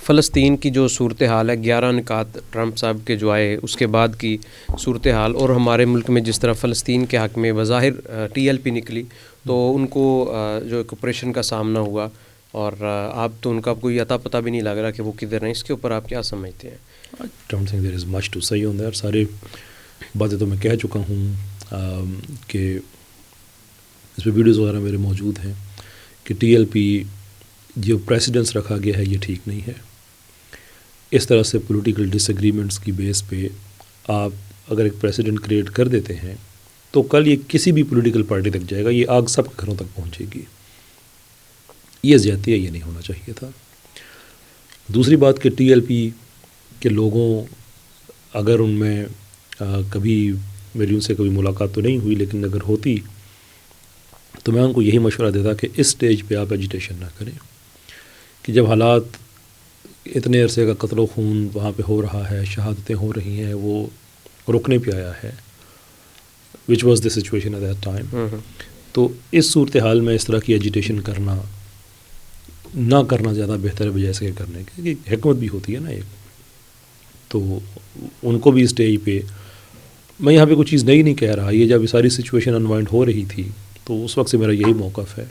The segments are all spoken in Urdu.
فلسطین کی جو صورتحال ہے، 11 نکات ٹرمپ صاحب کے جو آئے اس کے بعد کی صورتحال، اور ہمارے ملک میں جس طرح فلسطین کے حق میں بظاہر ٹی ایل پی نکلی تو ان کو جو ایک آپریشن کا سامنا ہوا، اور آپ تو ان کا کوئی عطا پتہ بھی نہیں لگ رہا کہ وہ کدھر ہیں. اس کے اوپر آپ کیا سمجھتے ہیں؟ I don't think there is much to say on that. سارے باتیں تو میں کہہ چکا ہوں کہ اس پہ ویڈیوز وغیرہ میرے موجود ہیں کہ ٹی ایل پی جو پریسیڈنس رکھا گیا ہے یہ ٹھیک نہیں ہے. اس طرح سے پولیٹیکل ڈس ایگریمنٹس کی بیس پہ آپ اگر ایک پریسیڈنٹ کریٹ کر دیتے ہیں تو کل یہ کسی بھی پولیٹیکل پارٹی تک جائے گا، یہ آگ سب کے گھروں تک پہنچے گی. یہ زیادتی ہے، یہ نہیں ہونا چاہیے تھا. دوسری بات کہ ٹی ایل پی کے لوگوں، اگر ان میں کبھی میری ان سے کبھی ملاقات تو نہیں ہوئی، لیکن اگر ہوتی تو میں ان کو یہی مشورہ دیتا کہ اس سٹیج پہ آپ ایجیٹیشن نہ کریں، کہ جب حالات اتنے عرصے کا قتل و خون وہاں پہ ہو رہا ہے، شہادتیں ہو رہی ہیں، وہ رکنے پہ آیا ہے، which was the situation at that time. تو اس صورتحال میں اس طرح کی ایجیٹیشن کرنا نہ کرنا زیادہ بہتر ہے بجائے اس کے کرنے کی. حکمت بھی ہوتی ہے نا ایک، تو ان کو بھی اسٹیج پہ، میں یہاں پہ کوئی چیز نئی نہیں کہہ رہا، یہ جب یہ ساری سچویشن انوائنڈ ہو رہی تھی تو اس وقت سے میرا یہی موقف ہے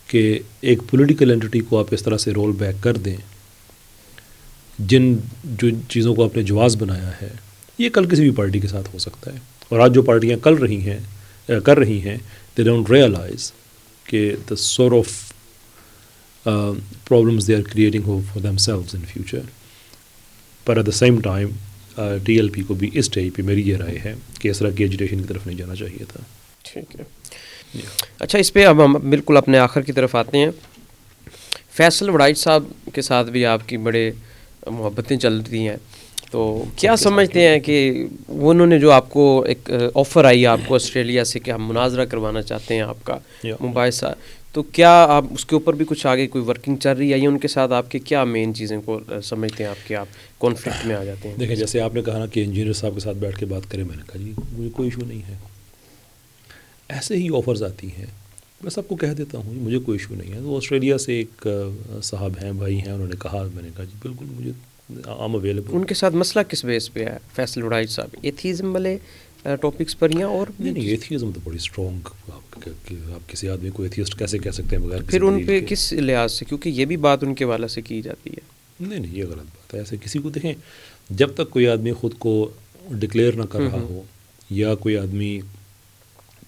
کہ ایک پولیٹیکل اینٹی کو آپ اس طرح سے رول بیک کر دیں. جو چیزوں کو آپ نے جواز بنایا ہے یہ کل کسی بھی پارٹی کے ساتھ ہو سکتا ہے، اور آج جو پارٹیاں کر رہی ہیں دے ڈونٹ ریئلائز کہ the sort of problems they are creating for themselves in future. پر at the same time T L P کو بھی اس اسٹیج پہ میری یہ رائے ہے کہ اس طرح کی ایجوٹیشن کی طرف نہیں جانا چاہیے تھا. ٹھیک ہے. اچھا، اس پہ اب ہم بالکل اپنے آخر کی طرف آتے ہیں. فیصل وڑائچ صاحب کے ساتھ بھی آپ کی بڑے محبتیں چل رہی ہیں، تو کیا سمجھتے ہیں کہ انہوں نے جو آپ کو ایک آفر آئی آپ کو آسٹریلیا سے کہ ہم مناظرہ کروانا چاہتے ہیں آپ کا مباحثہ، تو کیا آپ اس کے اوپر بھی کچھ آگے کوئی ورکنگ چل رہی ہے، یا ان کے ساتھ آپ کے کیا مین چیزیں کو سمجھتے ہیں آپ کہ آپ کانفلکٹ میں آ جاتے ہیں؟ دیکھیں، جیسے آپ نے کہا نا کہ انجینئر صاحب کے ساتھ بیٹھ کے بات کریں، میں نے کہا جی مجھے کوئی ایشو نہیں ہے. ایسے ہی آفرز آتی ہیں، میں سب کو کہہ دیتا ہوں مجھے کوئی ایشو نہیں ہے. وہ آسٹریلیا سے ایک صاحب ہیں، بھائی ہیں، انہوں نے کہا، میں نے کہا جی بالکل مجھے آم اویلیبل. ان کے ساتھ مسئلہ کس بیس پہ ہے فیصل وڑائچ صاحب؟ ایتھیزم والے ٹاپکس پر یا اور نہیں ایتھیزم تو بڑی اسٹرانگ، آپ کسی آدمی کو ایتھیسٹ کیسے کہہ سکتے ہیں بغیر پھر ان پہ کس لحاظ سے؟ کیونکہ یہ بھی بات ان کے حوالے سے کی جاتی ہے. نہیں یہ غلط بات ہے. ایسے کسی کو دیکھیں، جب تک کوئی آدمی خود کو ڈکلیئر نہ کر رہا ہو یا کوئی آدمی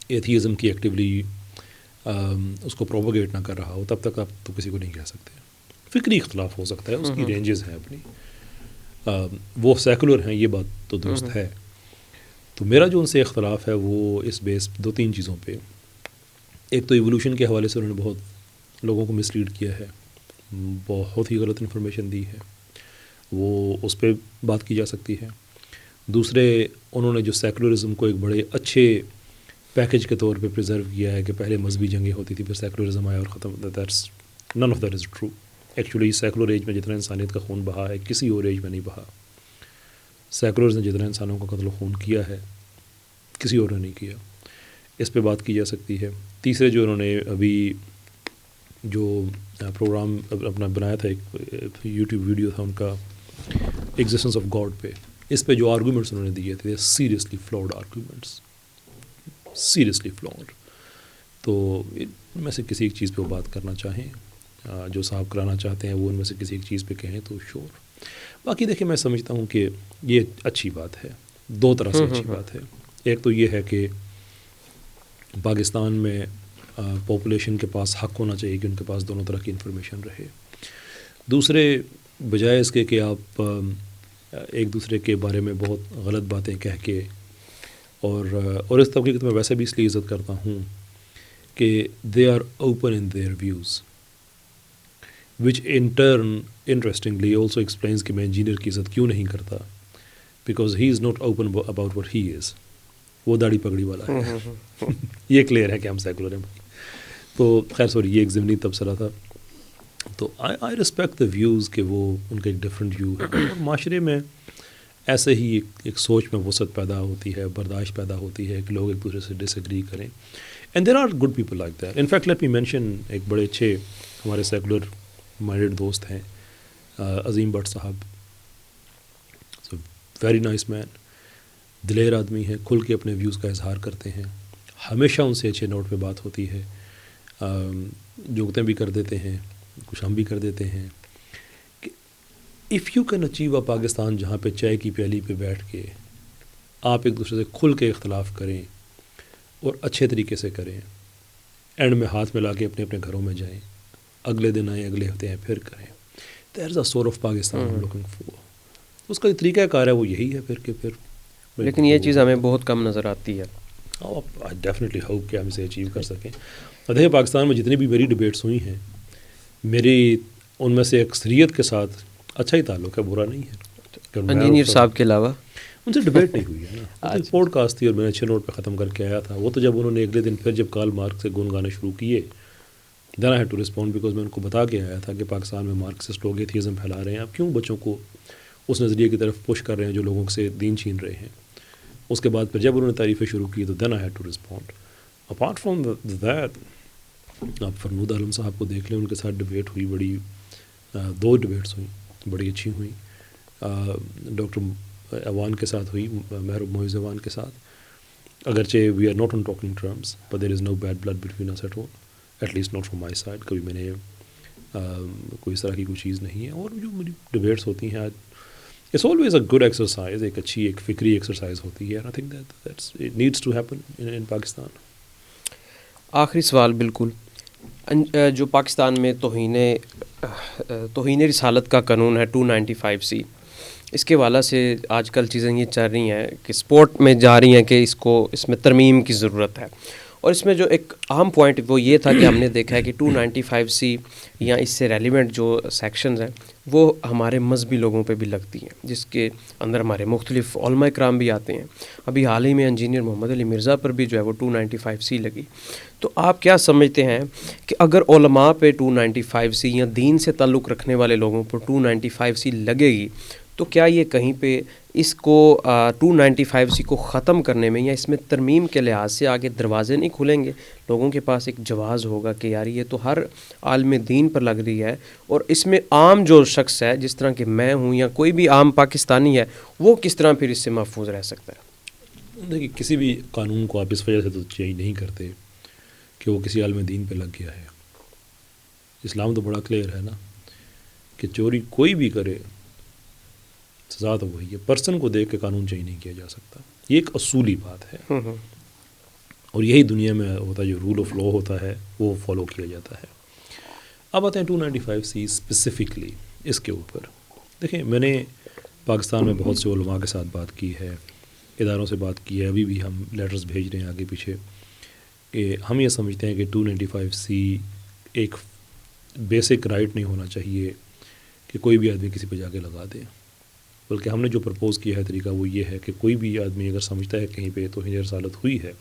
ایتھیزم کی ایکٹیولی اس کو پروپوگیٹ نہ کر رہا ہو، تب تک آپ تو کسی کو نہیں کہہ سکتے. فکری اختلاف ہو سکتا ہے، اس کی رینجز ہیں اپنی، وہ سیکولر ہیں، یہ بات تو درست ہے. تو میرا جو ان سے اختلاف ہے وہ اس بیس 2-3 چیزوں پہ. ایک تو ایوولوشن کے حوالے سے انہوں نے بہت لوگوں کو مس لیڈ کیا ہے، بہت ہی غلط انفارمیشن دی ہے، وہ اس پہ بات کی جا سکتی ہے. دوسرے، انہوں نے جو سیکولرزم کو ایک بڑے اچھے پیکج کے طور پہ پریزرو کیا ہے کہ پہلے مذہبی جنگیں ہوتی تھی، پھر سیکولرزم آیا اور ختم. None of that is true. Actually secular age میں جتنا انسانیت کا خون بہا ہے کسی اور ایج میں نہیں بہا. سیکولرز نے جتنا انسانوں کا قتل و خون کیا ہے کسی اور نے نہیں کیا. اس پہ بات کی جا سکتی ہے. تیسرے، جو انہوں نے ابھی جو پروگرام اپنا بنایا تھا، ایک یوٹیوب ویڈیو تھا ان کا ایگزسٹنس آف گاڈ پہ، اس پہ جو آرگومنٹس انہوں نے دیے تھے seriously flawed arguments, seriously flawed. تو ان میں سے کسی ایک چیز پہ وہ بات کرنا چاہیں، جو صاحب کرانا چاہتے ہیں وہ ان میں سے کسی ایک چیز پہ کہیں تو شور. باقی دیکھیں، میں سمجھتا ہوں کہ یہ اچھی بات ہے، 2 طرح سے اچھی بات ہے. ایک تو یہ ہے کہ پاکستان میں پاپولیشن کے پاس حق ہونا چاہیے کہ ان کے پاس دونوں طرح کی انفارمیشن رہے. دوسرے، بجائے اس کے کہ آپ ایک دوسرے کے بارے میں بہت غلط باتیں کہہ کے، اور اس طبقے کی تو میں ویسے بھی اس لیے عزت کرتا ہوں کہ they are open in their views, which in turn interestingly also explains کہ میں انجینئر کی عزت کیوں نہیں کرتا، because he is not open about what he is. وہ داڑھی پگڑی والا ہے. یہ کلیئر ہے کہ ہم سیکولر ہیں. تو خیر سوری، یہ ایک ضمنی تبصرہ تھا. تو آئی رسپیکٹ دا ویوز کہ وہ ان کا ایک ڈفرینٹ ویو ہے، اور معاشرے میں ایسے ہی ایک سوچ میں وسعت پیدا ہوتی ہے، برداشت پیدا ہوتی ہے کہ لوگ ایک دوسرے سے ڈس ایگری کریں. And there are good people like that. In fact let me mention, ایک بڑے اچھے ہمارے سیکولر مائنڈیڈ دوست ہیں عظیم بٹ صاحب، ویری نائس مین، دلیر آدمی ہے، کھل کے اپنے ویوز کا اظہار کرتے ہیں، ہمیشہ ان سے اچھے نوٹ پہ بات ہوتی ہے، جوکتیں بھی کر دیتے ہیں، کچھ ہم بھی کر دیتے ہیں کہ if you can achieve a Pakistan جہاں پہ چائے کی پیالی پہ بیٹھ کے آپ ایک دوسرے سے کھل کے اختلاف کریں اور اچھے طریقے سے کریں، اینڈ میں ہاتھ ملا کے اپنے اپنے گھروں میں جائیں، اگلے دن آئیں، اگلے ہفتے آئیں، پھر کریں، دیر از اے sort of Pakistan looking for. اس کا طریقہ کار ہے وہ یہی ہے پھر کہ پھر لیکن یہ چیز ہمیں بہت کم نظر آتی ہے. ڈیفینیٹلی ہوپ کہ ہم اسے اچیو کر سکیں. اور دیکھیں پاکستان میں جتنی بھی میری ڈبیٹس ہوئی ہیں، میری ان میں سے اکثریت کے ساتھ اچھا ہی تعلق ہے، برا نہیں ہے. انجینئر صاحب کے علاوہ ان سے ڈبیٹ نہیں ہوئی ہے نا، پوڈ کاسٹ تھی اور میں نے اچھے نوٹ پہ ختم کر کے آیا تھا. وہ تو جب انہوں نے اگلے دن پھر جب کارل مارکس سے گن گانے شروع کیے، then I had to respond, because میں ان کو بتا کے آیا تھا کہ پاکستان میں مارکسسٹ لوگ ایتھیزم پھیلا رہے ہیں، آپ کیوں بچوں کو اس نظریے کی طرف پش کر رہے ہیں جو لوگوں سے دین چھین رہے ہیں. اس کے بعد پھر جب انہوں نے تعریفیں شروع کی تو then I had to respond. Apart from that آپ فرمود عالم صاحب کو دیکھ لیں، ان کے ساتھ ڈبیٹ ہوئی، بڑی 2 ڈبیٹس ہوئیں، بڑی اچھی ہوئیں. ڈاکٹر ایوان کے ساتھ ہوئی، محروب معیز ایوان کے ساتھ، اگرچہ we are not on talking terms but there is no bad blood between us at all, at least not from my side. کبھی میں نے کوئی اس طرح کی کوئی چیز نہیں ہے. اور جو میری ڈبیٹس ہوتی ہیں it's always a good exercise, ایک اچھی ایک فکری ایکسرسائز ہوتی ہے. I think that's it needs to happen in Pakistan. آخری سوال بالکل، جو پاکستان میں توہین رسالت کا قانون ہے 295C، اس کے حوالے سے آج کل چیزیں یہ چل رہی ہیں کہ سپورٹ میں جا رہی ہیں کہ اس میں ترمیم کی ضرورت ہے. اور اس میں جو ایک اہم پوائنٹ وہ یہ تھا کہ ہم نے دیکھا ہے کہ 295C یا اس سے ریلیونٹ جو سیکشنز ہیں وہ ہمارے مذہبی لوگوں پہ بھی لگتی ہیں، جس کے اندر ہمارے مختلف علماء کرام بھی آتے ہیں. ابھی حال ہی میں انجینئر محمد علی مرزا پر بھی جو ہے وہ 295C لگی. تو آپ کیا سمجھتے ہیں کہ اگر علماء پہ 295C یا دین سے تعلق رکھنے والے لوگوں پر 295C لگے گی تو کیا یہ کہیں پہ اس کو 295C کو ختم کرنے میں یا اس میں ترمیم کے لحاظ سے آگے دروازے نہیں کھلیں گے؟ لوگوں کے پاس ایک جواز ہوگا کہ یار یہ تو ہر عالم دین پر لگ رہی ہے، اور اس میں عام جو شخص ہے جس طرح کہ میں ہوں یا کوئی بھی عام پاکستانی ہے وہ کس طرح پھر اس سے محفوظ رہ سکتا ہے؟ دیکھیے کسی بھی قانون کو آپ اس وجہ سے تو چینج نہیں کرتے کہ وہ کسی عالم دین پہ لگ گیا ہے. اسلام تو بڑا کلیئر ہے نا کہ چوری کوئی بھی کرے سزا تو وہی ہے. پرسن کو دیکھ کے قانون چینج نہیں کیا جا سکتا، یہ ایک اصولی بات ہے. اور یہی دنیا میں ہوتا ہے، جو رول آف لا ہوتا ہے وہ فالو کیا جاتا ہے. اب آتے ہیں 295C اسپیسیفکلی اس کے اوپر. دیکھیں میں نے پاکستان میں بہت سے علماء کے ساتھ بات کی ہے، اداروں سے بات کی ہے، ابھی بھی ہم لیٹرز بھیج رہے ہیں آگے پیچھے، کہ ہم یہ سمجھتے ہیں کہ 295C ایک بیسک رائٹ نہیں ہونا چاہیے کہ کوئی بھی آدمی کسی پہ جا کے لگا دے، بلکہ ہم نے جو پرپوز کیا ہے طریقہ وہ یہ ہے کہ کوئی بھی آدمی اگر سمجھتا ہے کہیں پہ توہین رسالت ہوئی ہے